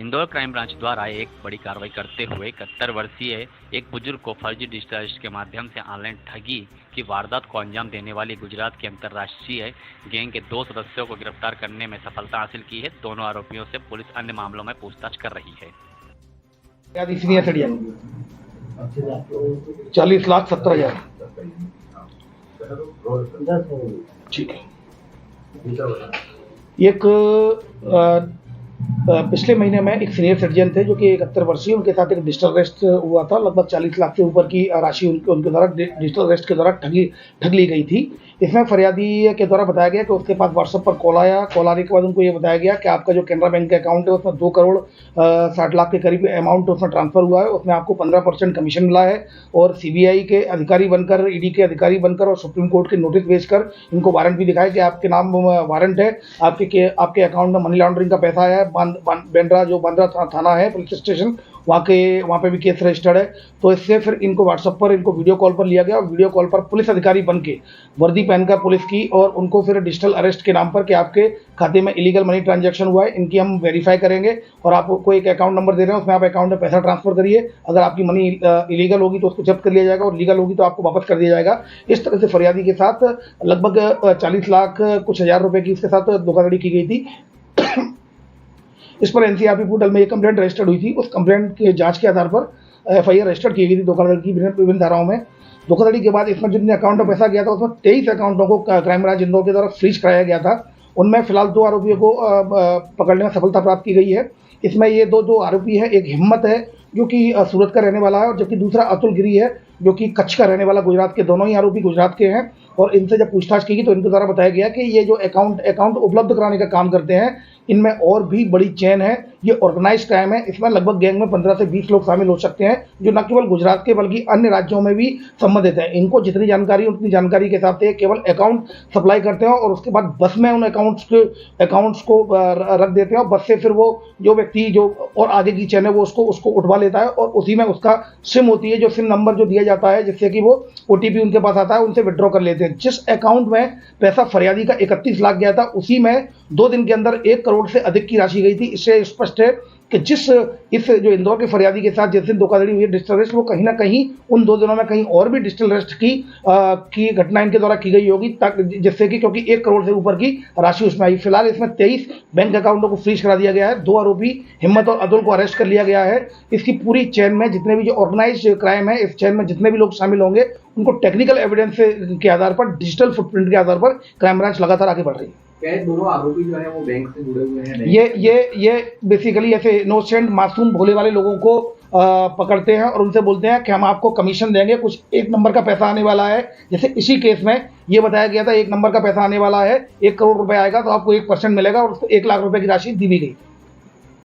Indore crime branch द्वारा एक बड़ी कार्रवाई करते हुए 71 वर्षीय एक बुजुर्ग को फर्जी डिजिटल अरेस्ट के माध्यम से ऑनलाइन ठगी की वारदात को अंजाम देने वाली गुजरात की अंतर्राष्ट्रीय गैंग के 2 सदस्यों को गिरफ्तार करने में सफलता हासिल की है। दोनों आरोपियों से पुलिस अन्य मामलों में पूछताछ कर रही है। 40,70,000। ठीक है। एक पिछले महीने में एक सीनियर सिटीजन थे जो कि 71 वर्षीय, उनके साथ एक डिजिटल अरेस्ट हुआ था। लगभग 40 लाख से ऊपर की राशि उनके द्वारा डिजिटल अरेस्ट के द्वारा ठग ली गई थी। इसमें फरियादी के द्वारा बताया गया कि उसके पास व्हाट्सएप पर कॉल आया। कॉल आने के बाद उनको ये बताया गया कि आपका जो कैनरा बैंक का अकाउंट है उसमें 2 करोड़ 60 लाख के करीब अमाउंट उसमें ट्रांसफर हुआ है। उसमें आपको 15% कमीशन मिला है और सीबीआई के अधिकारी बनकर, ईडी के अधिकारी बनकर और सुप्रीम कोर्ट के नोटिस भेजकर इनको वारंट भी दिखाया कि आपके नाम वारंट है, आपके अकाउंट में मनी लॉन्ड्रिंग का पैसा आया है। बांद्रा जो बांद्रा थाना है पुलिस स्टेशन, वहाँ पे भी केस रजिस्टर्ड है। तो इससे फिर इनको व्हाट्सएप पर इनको वीडियो कॉल पर लिया गया और वीडियो कॉल पर पुलिस अधिकारी बन के वर्दी पहनकर पुलिस की, और उनको फिर डिजिटल अरेस्ट के नाम पर कि आपके खाते में इलीगल मनी ट्रांजैक्शन हुआ है, इनकी हम वेरीफाई करेंगे और आपको एक अकाउंट नंबर दे रहे हैं, उसमें आप अकाउंट में पैसा ट्रांसफर करिए। अगर आपकी मनी इलीगल होगी तो उसको जब्त कर लिया जाएगा और लीगल होगी तो आपको वापस कर दिया जाएगा। इस तरह से फरियादी के साथ लगभग 40 लाख कुछ हज़ार रुपये की इसके साथ धोखाधड़ी की गई थी। इस पर एनसीआरपी पोर्टल में एक कंप्लेंट रजिस्टर्ड हुई थी। उस कंप्लेंट के जांच के आधार पर एफआईआर रजिस्टर्ड की गई थी धोखाधड़ी की विभिन्न धाराओं में। धोखाधड़ी के बाद इसमें जितने अकाउंट में पैसा गया था उसमें 23 अकाउंटों को क्राइम ब्रांच इंदौर के द्वारा फ्रीज कराया गया था। उनमें फिलहाल 2 आरोपियों को पकड़ने में सफलता प्राप्त की गई है। इसमें ये दो आरोपी है, एक हिम्मत है जो कि सूरत का रहने वाला है और जबकि दूसरा अतुल गिरी है जो कि कच्छ का रहने वाला, गुजरात के। दोनों ही आरोपी गुजरात के हैं और इनसे जब पूछताछ की गई तो इनके द्वारा बताया गया कि ये जो अकाउंट उपलब्ध कराने का काम करते हैं, इनमें और भी बड़ी चेन है। ये ऑर्गेनाइज क्राइम है। इसमें लगभग गैंग में 15 से 20 लोग शामिल हो सकते हैं जो न केवल गुजरात के बल्कि अन्य राज्यों में भी संबंधित हैं। इनको जितनी जानकारी उतनी जानकारी के हिसाब से केवल अकाउंट सप्लाई करते हैं और उसके बाद बस में उन अकाउंट्स को रख देते हैं और बस से फिर वो जो व्यक्ति जो और आगे की चेन है वो उसको उठवा लेता है और उसी में उसका सिम होती है, जो सिम नंबर जो दिया जाता है जिससे कि वो ओटीपी उनके पास आता है, उनसे विड्रॉ कर लेते हैं। जिस अकाउंट में पैसा फरियादी का 31 लाख गया था उसी में 2 दिन के अंदर 1 करोड़ से अधिक की राशि गई थी। इससे स्पष्ट है कि इस जो इंदौर के फरियादी के साथ जिस दिन धोखाधड़ी हुई है डिजिटल अरेस्ट, वो कहीं ना कहीं उन 2 दिनों में कहीं और भी डिजिटल अरेस्ट की घटना इनके द्वारा की गई होगी, जिससे कि क्योंकि 1 करोड़ से ऊपर की राशि उसमें आई। फिलहाल इसमें 23 बैंक अकाउंटों को फ्रीज करा दिया गया है। 2 आरोपी हिम्मत और अतुल को अरेस्ट कर लिया गया है। इसकी पूरी चेन में जितने भी जो ऑर्गेनाइज क्राइम है, इस चेन में जितने भी लोग शामिल होंगे उनको टेक्निकल एविडेंस के आधार पर, डिजिटल फुटप्रिंट के आधार पर क्राइम ब्रांच लगातार आगे बढ़ रही है। क्या दोनों आरोपी जो है वो बैंक से जुड़े हुए हैं? ये बेसिकली ऐसे इनोसेंट मासूम भोले वाले लोगों को पकड़ते हैं और उनसे बोलते हैं कि हम आपको कमीशन देंगे, कुछ 1 नंबर का पैसा आने वाला है। जैसे इसी केस में ये बताया गया था 1 नंबर का पैसा आने वाला है, 1 करोड़ रुपए आएगा तो आपको 1% मिलेगा और उसको 1 लाख रुपए की राशि दी भी गई।